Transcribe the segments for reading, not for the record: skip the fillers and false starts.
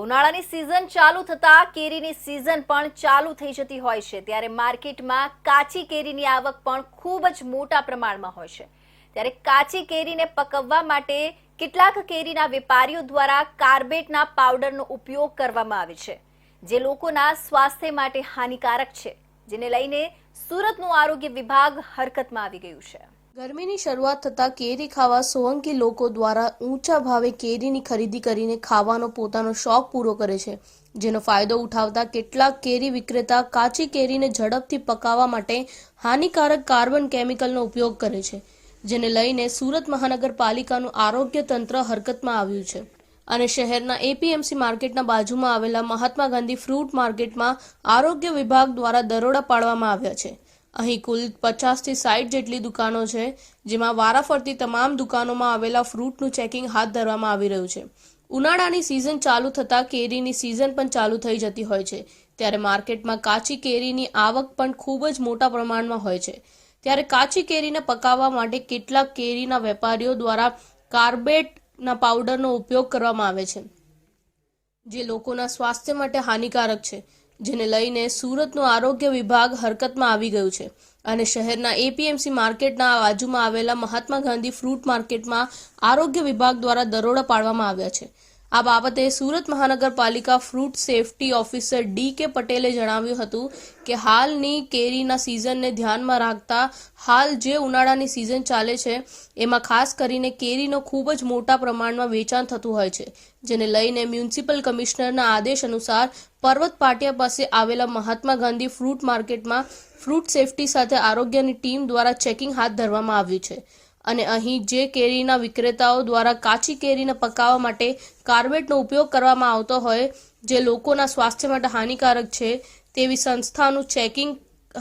ઉનાળાની સિઝન ચાલુ થતા કેરીની સિઝન પણ ચાલુ થઈ જતી હોય છે ત્યારે માર્કેટમાં કાચી કેરીની આવક પણ ખૂબ જ મોટા પ્રમાણમાં હોય છે ત્યારે કાચી કેરીને પકવવા માટે કેટલાક કેરીના વેપારીઓ દ્વારા કાર્બેટના પાવડરનો ઉપયોગ કરવામાં આવે છે જે લોકોના સ્વાસ્થ્ય માટે હાનિકારક છે જેને લઈને સુરતનું આરોગ્ય વિભાગ હરકતમાં આવી ગયું છે। ગરમીની શરૂઆત થતાં કેરી ખાવા સોલંકી લોકો દ્વારા ઊંચા ભાવે કેરીની ખરીદી કરીને ખાવાનો પોતાનો શોખ પૂરો કરે છે જેનો ફાયદો ઉઠાવતા કેટલાક કેરી વિક્રેતા કાચી કેરીને ઝડપથી પકાવવા માટે હાનિકારક કાર્બન કેમિકલનો ઉપયોગ કરે છે જેને લઈને સુરત મહાનગરપાલિકાનું આરોગ્ય તંત્ર હરકતમાં આવ્યું છે અને શહેરના એપીએમસી માર્કેટના બાજુમાં આવેલા મહાત્મા ગાંધી ફ્રૂટ માર્કેટમાં આરોગ્ય વિભાગ દ્વારા દરોડા પાડવામાં આવ્યા છે। અહીં કુલ 50 થી 60 જેટલી દુકાનો છે જેમાં વારાફરતી તમામ દુકાનોમાં આવેલા ફ્રૂટનું ચેકિંગ હાથ ધરવામાં આવી રહ્યું છે। ઉનાળાની સિઝન ચાલુ થતાં કેરીની સિઝન પણ ચાલુ થઈ જતી હોય છે ત્યારે માર્કેટમાં કાચી કેરીની આવક પણ ખૂબ જ મોટા પ્રમાણમાં હોય છે ત્યારે કાચી કેરીને પકાવવા માટે કેટલાક કેરીના વેપારીઓ દ્વારા કાર્બેટના પાવડરનો ઉપયોગ કરવામાં આવે છે જે લોકોના સ્વાસ્થ્ય માટે હાનિકારક છે જેને લઈને સુરતનું આરોગ્ય વિભાગ હરકતમાં આવી ગયું છે અને શહેરના એપીએમસી માર્કેટના બાજુમાં આવેલા મહાત્મા ગાંધી ફ્રૂટ માર્કેટમાં આરોગ્ય વિભાગ દ્વારા દરોડા પાડવામાં આવ્યા છે। આ બાબતે સુરત મહાનગરપાલિકા ફ્રૂટ સેફટી ઓફિસર ડી.કે. પટેલે જણાવ્યું હતું કે હાલની કેરીના સિઝનને ધ્યાનમાં રાખતા હાલ જે ઉનાળાની સિઝન ચાલે છે એમાં ખાસ કરીને કેરીનો ખૂબ જ મોટા પ્રમાણમાં વેચાણ થતું હોય છે જેને લઈને મ્યુનિસિપલ કમિશનરના આદેશ અનુસાર પર્વત પાટિયા પાસે આવેલા મહાત્મા ગાંધી ફ્રૂટ માર્કેટમાં ફ્રૂટ સેફટી સાથે આરોગ્યની ટીમ દ્વારા ચેકિંગ હાથ ધરવામાં આવ્યું છે અને અહીં જે કેરીના વિક્રેતાઓ દ્વારા કાચી કેરીને પકાવવા માટે કાર્બેટનો ઉપયોગ કરવામાં આવતો હોય જે લોકોના સ્વાસ્થ્ય માટે હાનિકારક છે તેવી સંસ્થાનું ચેકિંગ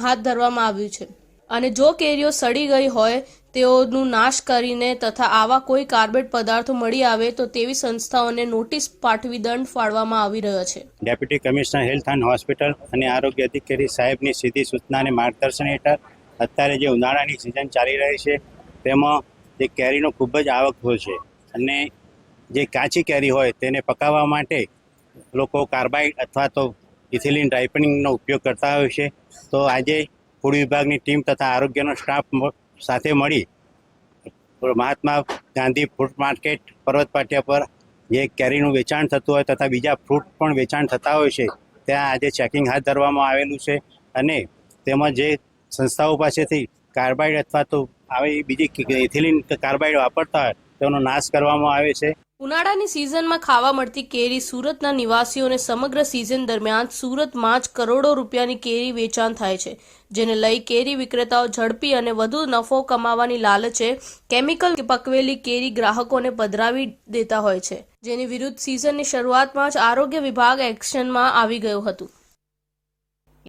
હાથ ધરવામાં આવ્યું છે અને જો કેરીઓ સડી ગઈ હોય તેઓનું નાશ કરીને તથા આવા કોઈ કાર્બેટ પદાર્થો મળી આવે તો તેવી સંસ્થાઓને નોટિસ પાઠવી દંડ ફાળવવામાં આવી રહ્યો છે। Deputy commissioner health and hospital અને આરોગ્ય અધિકારી સાહેબની સીધી સૂચના અને માર્ગદર્શન હેઠળ અત્યારે જે ઉનાળાની સિઝન ચાલી રહી છે તેમાં જે કેરીનો ખૂબ જ આવક હોય છે અને જે કાચી કેરી હોય તેને પકાવવા માટે લોકો કાર્બાઇડ અથવા તો ઇથિલિન રાઇપનિંગનો ઉપયોગ કરતા હોય છે। તો આજે ફૂડ વિભાગની ટીમ તથા આરોગ્યનો સ્ટાફ સાથે મળી મહાત્મા ગાંધી ફ્રૂટ માર્કેટ પર્વત પાટિયા પર જે કેરીનું વેચાણ થતું હોય તથા બીજા ફ્રૂટ પણ વેચાણ થતા હોય છે ત્યાં આજે ચેકિંગ હાથ ધરવામાં આવેલું છે અને તેમાં જે સંસ્થાઓ પાસેથી કાર્બાઇડ અથવા તો આવી બીજી ઇથિલિન કાર્બાઇડ વાપરતા હોય તેનો નાશ કરવામાં આવે છે। ઉનાળાની સિઝનમાં ખાવા મળતી કેરી સુરતના નિવાસીઓને સમગ્ર સિઝન દરમિયાન સુરતમાં જ કરોડો રૂપિયાની કેરી વેચાણ થાય છે જેને લઈ કેરી વિક્રેતાઓ ઝડપી અને વધુ નફો કમાવાની લાલચે કેમિકલ પકવેલી કેરી ગ્રાહકોને પધરાવી દેતા હોય છે જેની વિરુદ્ધ સિઝનની શરૂઆતમાં જ આરોગ્ય વિભાગ એક્શનમાં આવી ગયું હતું।